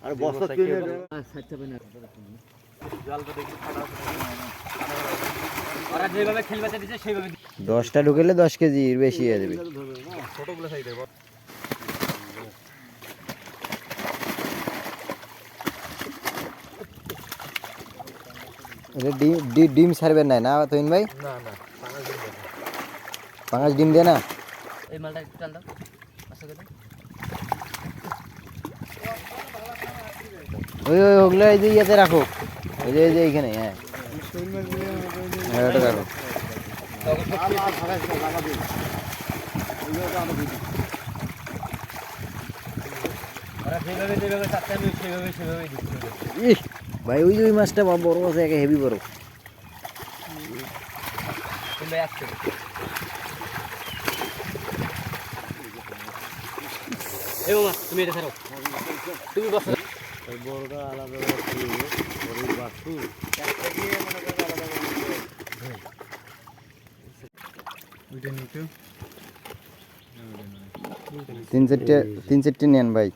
আর বস্তা কিনে ওরা যেভাবে খেলবে দিচ্ছে সেইভাবে 10টা ঢুকেলে 10 কেজির বেশি হয়ে যাবে। ছোটগুলো সাইডে এটা ডিম ছাড়বেন না তুহিন ভাই? না না পাঁচ ডিম দেয় না? এই মালটা একটু টান দাও আচ্ছা করে ওই ওগুলো এই যে ইয়াতে রাখো, এই যে এইখানে। হ্যাঁ হ্যাঁ ওটা রাখো। ওরা যেভাবে চারটে আমি সেভাবে দিচ্ছি। ইহ ভাই ওই মাছটা বড় আছে, একে হেভি বড়। তুমি আসছো এই বাবা তুমি এটা ছাড়ো, তুমি বসো। বড়টা আলাদা বাসু 3-4টে নেন ভাই।